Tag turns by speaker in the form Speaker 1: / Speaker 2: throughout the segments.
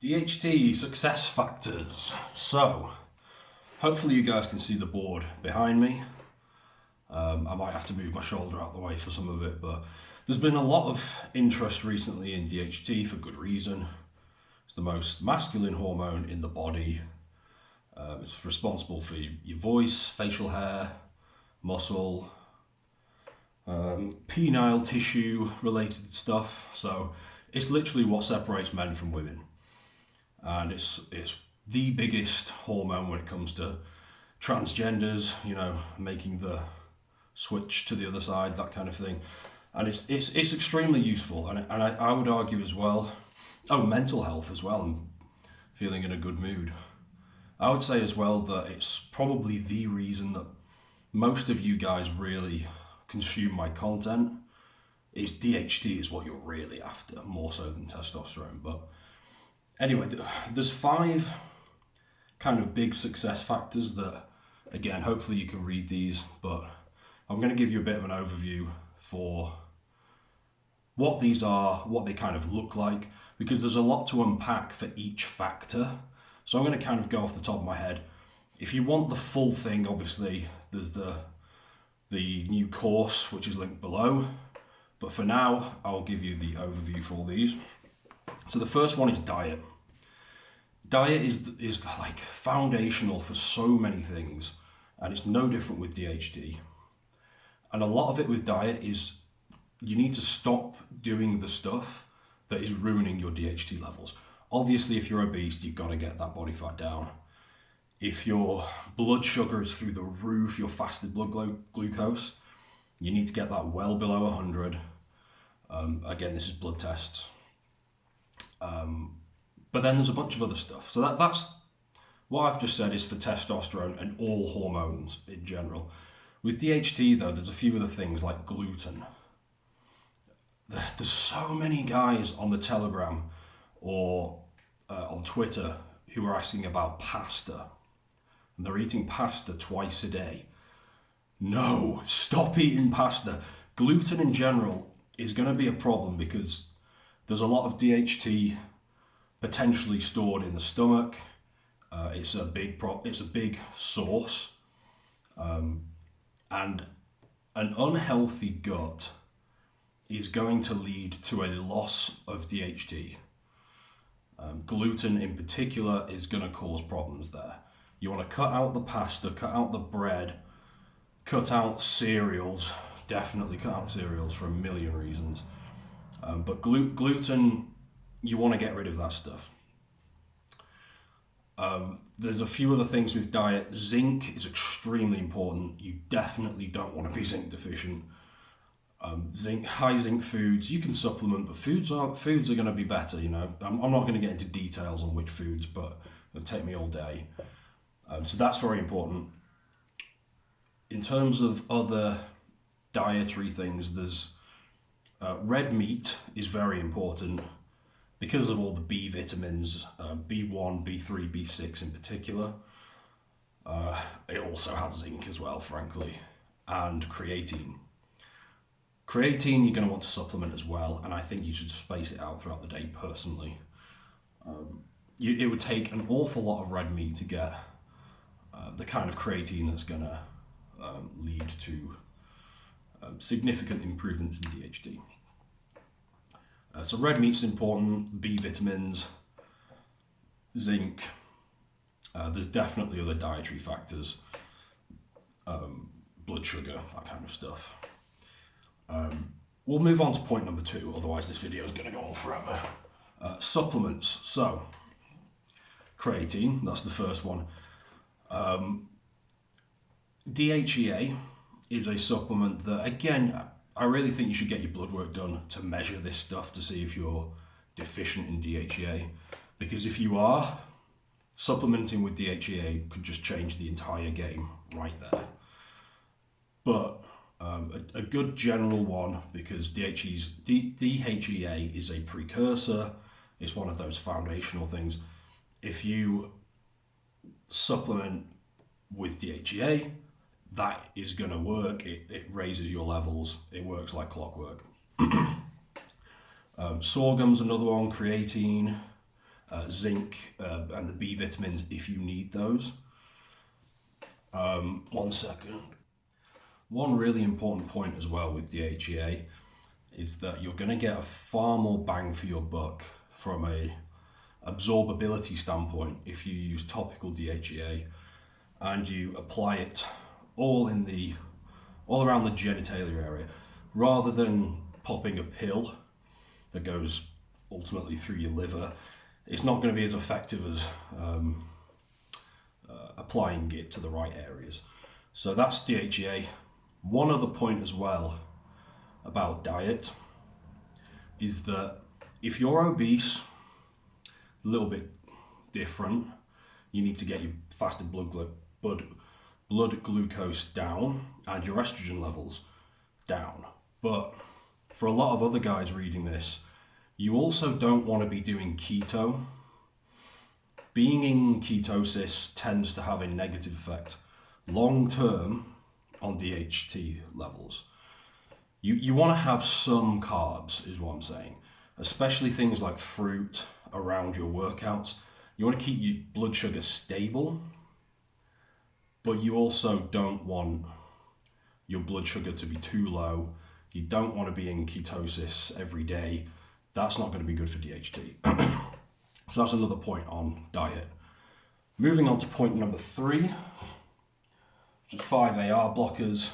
Speaker 1: DHT success factors. So, hopefully you guys can see the board behind me. I might have to move my shoulder out the way for some of it, but there's been a lot of interest recently in DHT for good reason. It's the most masculine hormone in the body. It's responsible for your voice, facial hair, muscle, penile tissue related stuff. So it's literally what separates men from women. And it's the biggest hormone when it comes to transgenders, you know, making the switch to the other side, that kind of thing. And it's extremely useful, and I would argue as well, mental health as well, and feeling in a good mood. I would say as well that it's probably the reason that most of you guys really consume my content. Is DHT is what you're really after, more so than testosterone. But anyway, there's 5 kind of big success factors that, again, hopefully you can read these, but I'm going to give you a bit of an overview for what these are, what they kind of look like, because there's a lot to unpack for each factor. So I'm going to kind of go off the top of my head. If you want the full thing, obviously, there's the new course, which is linked below. But for now, I'll give you the overview for these. So the first one is diet. Diet is like foundational for so many things, and it's no different with DHT. And a lot of it with diet is you need to stop doing the stuff that is ruining your DHT levels. Obviously, if you're obese, you've got to get that body fat down. If your blood sugar is through the roof, your fasted blood glucose, you need to get that well below 100. Again, this is blood tests. But then there's a bunch of other stuff. So that's what I've just said is for testosterone and all hormones in general. With DHT though, there's a few other things like gluten. There's so many guys on the Telegram or on Twitter who are asking about pasta. And they're eating pasta twice a day. No, stop eating pasta. Gluten in general is going to be a problem because there's a lot of DHT potentially stored in the stomach. It's a big source, and an unhealthy gut is going to lead to a loss of DHT. Gluten in particular is going to cause problems there. You want to cut out the pasta, cut out the bread, cut out cereals. Definitely cut out cereals for a million reasons. But gluten, you want to get rid of that stuff. There's a few other things with diet. Zinc is extremely important. You definitely don't want to be zinc deficient. High zinc foods, you can supplement, but foods are going to be better, you know. I'm not going to get into details on which foods, but it'll take me all day. So that's very important. In terms of other dietary things, there's red meat is very important because of all the B vitamins, B1, B3, B6 in particular. It also has zinc as well, frankly, and creatine. Creatine you're going to want to supplement as well, and I think you should space it out throughout the day personally. It would take an awful lot of red meat to get the kind of creatine that's going to lead to significant improvements in DHT. So red meat's important, B vitamins, zinc. There's definitely other dietary factors, blood sugar, that kind of stuff. We'll move on to point number 2, otherwise this video is going to go on forever. Supplements. So creatine, that's the first one. DHEA is a supplement that, again, I really think you should get your blood work done to measure this stuff to see if you're deficient in DHEA. Because if you are, supplementing with DHEA could just change the entire game right there. But a good general one, because DHEA is a precursor, it's one of those foundational things. If you supplement with DHEA, that is going to work. It raises your levels. It works like clockwork. Sorghum's another one, creatine. zinc, and the B vitamins if you need those. 1 second. One really important point as well with DHEA is that you're going to get a far more bang for your buck from a absorbability standpoint if you use topical DHEA and you apply it all around the genitalia area, rather than popping a pill that goes ultimately through your liver. It's not going to be as effective as applying it to the right areas. So that's DHEA. One other point as well about diet is that if you're obese, a little bit different, you need to get your fasted blood glucose down and your estrogen levels down. But for a lot of other guys reading this, you also don't want to be doing keto. Being in ketosis tends to have a negative effect long term on DHT levels. You want to have some carbs, is what I'm saying, especially things like fruit around your workouts. You want to keep your blood sugar stable, but you also don't want your blood sugar to be too low. You don't want to be in ketosis every day. That's not going to be good for DHT. So that's another point on diet. Moving on to point number 3, which is 5-AR blockers.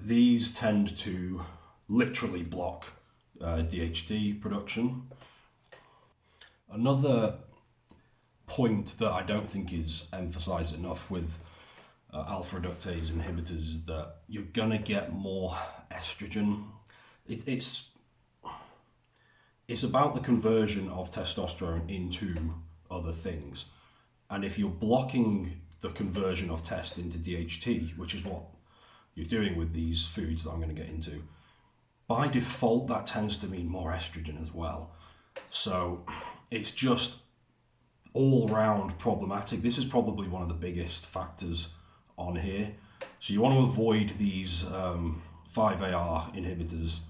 Speaker 1: These tend to literally block DHT production. Another point that I don't think is emphasized enough with alpha reductase inhibitors is that you're going to get more estrogen. It's about the conversion of testosterone into other things. And if you're blocking the conversion of test into DHT, which is what you're doing with these foods that I'm going to get into, by default that tends to mean more estrogen as well. So it's just all round problematic. This is probably one of the biggest factors on here. So you want to avoid these 5-AR inhibitors.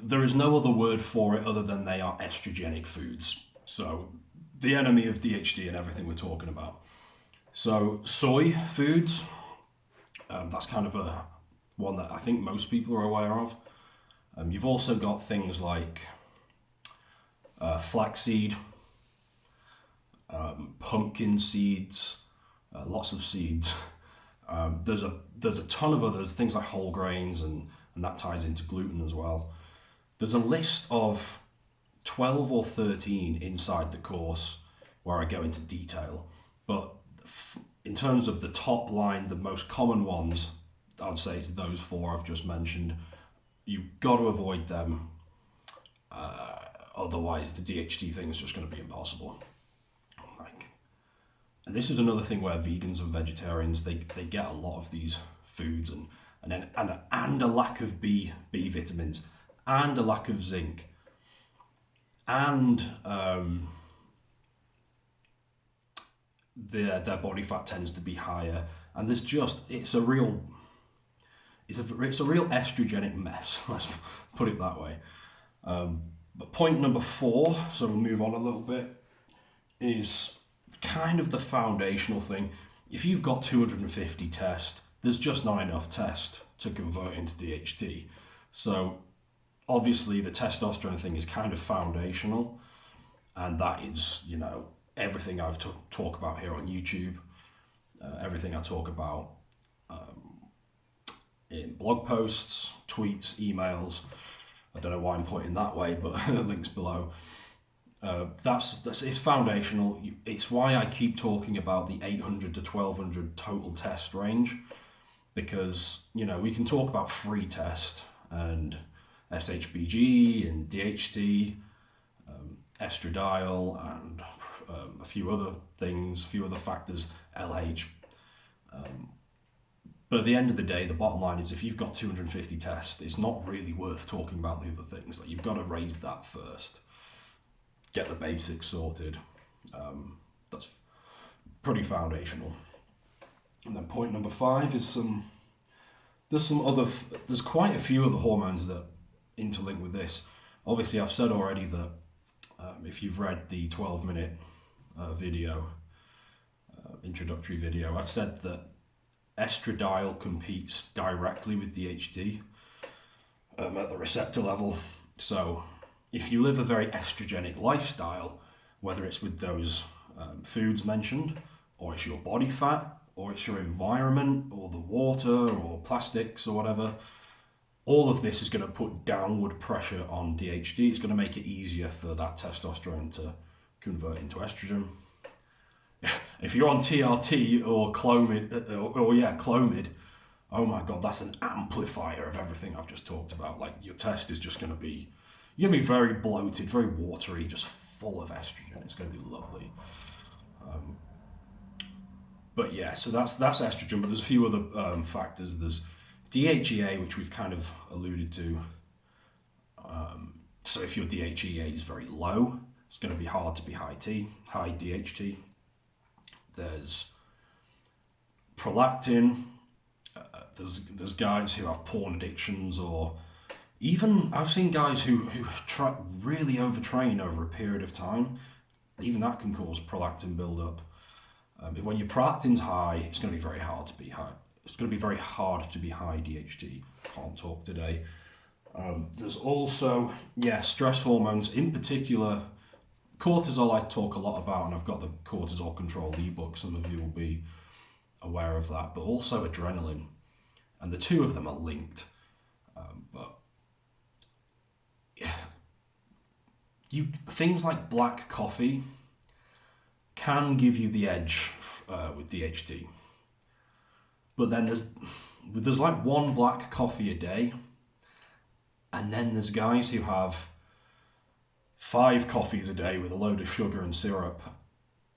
Speaker 1: There is no other word for it other than they are estrogenic foods. So the enemy of DHT and everything we're talking about. So soy foods, that's kind of one that I think most people are aware of. You've also got things like flaxseed, pumpkin seeds, lots of seeds. There's a ton of others, things like whole grains, and that ties into gluten as well. There's a list of 12 or 13 inside the course where I go into detail, but in terms of the top line, the most common ones, I'd say it's those 4 I've just mentioned. You've got to avoid them, otherwise the DHT thing is just going to be impossible. And this is another thing where vegans and vegetarians, they get a lot of these foods and a lack of B vitamins, and a lack of zinc, and their body fat tends to be higher, and there's just it's a real estrogenic mess. Let's put it that way. But point number 4, so we'll move on a little bit, is kind of the foundational thing. If you've got 250 test, there's just not enough test to convert into DHT. So obviously the testosterone thing is kind of foundational, and that is, everything I've talk about here on YouTube, everything I talk about in blog posts, tweets, emails. I don't know why I'm pointing that way, but links below. It's foundational. It's why I keep talking about the 800 to 1200 total test range, because we can talk about free test and SHBG and DHT, estradiol, and a few other things, a few other factors, LH. But at the end of the day, the bottom line is if you've got 250 tests, it's not really worth talking about the other things. You've got to raise that first. Get the basics sorted. That's pretty foundational. And then point number 5 is there's quite a few other hormones that interlink with this. Obviously, I've said already that if you've read the 12-minute video, introductory video, I said that estradiol competes directly with DHT at the receptor level. So if you live a very estrogenic lifestyle, whether it's with those foods mentioned, or it's your body fat, or it's your environment, or the water, or plastics, or whatever, all of this is going to put downward pressure on DHT. It's going to make it easier for that testosterone to convert into estrogen. If you're on TRT or Clomid, Clomid, oh my God, that's an amplifier of everything I've just talked about. Like, your test is just going to be, you're going to be very bloated, very watery, just full of estrogen. It's going to be lovely. But yeah, so that's estrogen, but there's a few other factors. There's DHEA, which we've kind of alluded to. So if your DHEA is very low, it's going to be hard to be high DHT. There's prolactin. There's guys who have porn addictions, or even I've seen guys who really overtrain over a period of time. Even that can cause prolactin buildup. When your prolactin's high, it's going to be very hard to be high. It's going to be very hard to be high DHT. Can't talk today. There's also, stress hormones, in particular cortisol. I talk a lot about, and I've got the cortisol control ebook. Some of you will be aware of that, but also adrenaline, and the two of them are linked. Things like black coffee can give you the edge with DHT, but then there's like one black coffee a day, and then there's guys who have 5 coffees a day with a load of sugar and syrup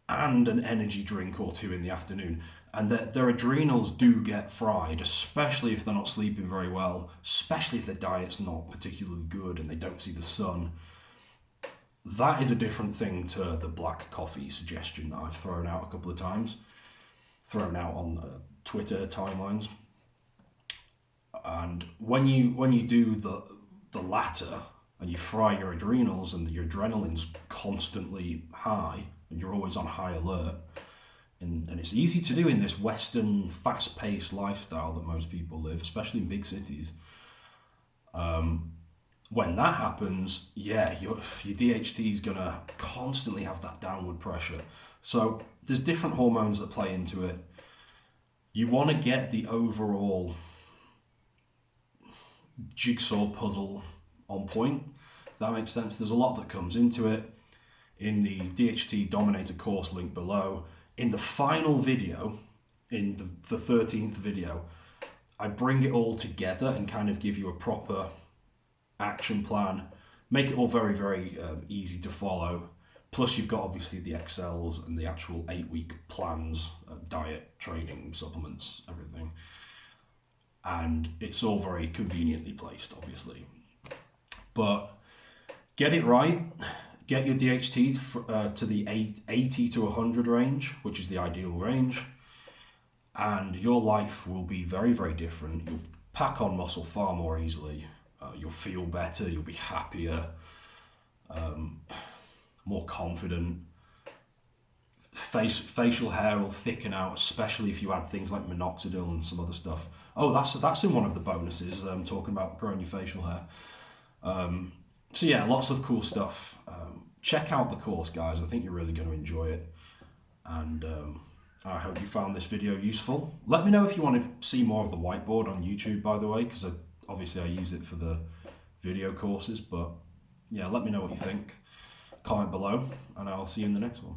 Speaker 1: and an energy drink or 2 in the afternoon, and their adrenals do get fried, especially if they're not sleeping very well, especially if their diet's not particularly good and they don't see the sun. That is a different thing to the black coffee suggestion that I've thrown out a couple of times, thrown out on Twitter timelines. And when you do the latter, and you fry your adrenals and your adrenaline's constantly high and you're always on high alert, and it's easy to do in this Western fast-paced lifestyle that most people live, especially in big cities. When that happens, your DHT is going to constantly have that downward pressure. So there's different hormones that play into it. You want to get the overall jigsaw puzzle on point. If that makes sense. There's a lot that comes into it. In the DHT Dominator course link below, in the final video, in the 13th video, I bring it all together and kind of give you a proper action plan, make it all very, very easy to follow. Plus you've got obviously the Excels and the actual 8-week plans, diet, training, supplements, everything. And it's all very conveniently placed, obviously. But get it right, get your DHT to the 80 to 100 range, which is the ideal range, and your life will be very, very different. You'll pack on muscle far more easily. You'll feel better, you'll be happier, more confident. Facial hair will thicken out, especially if you add things like minoxidil and some other stuff. Oh, that's in one of the bonuses, talking about growing your facial hair. So yeah, lots of cool stuff. Check out the course, guys. I think you're really going to enjoy it. And I hope you found this video useful. Let me know if you want to see more of the whiteboard on YouTube, by the way, because obviously I use it for the video courses. But yeah, let me know what you think. Comment below, and I'll see you in the next one.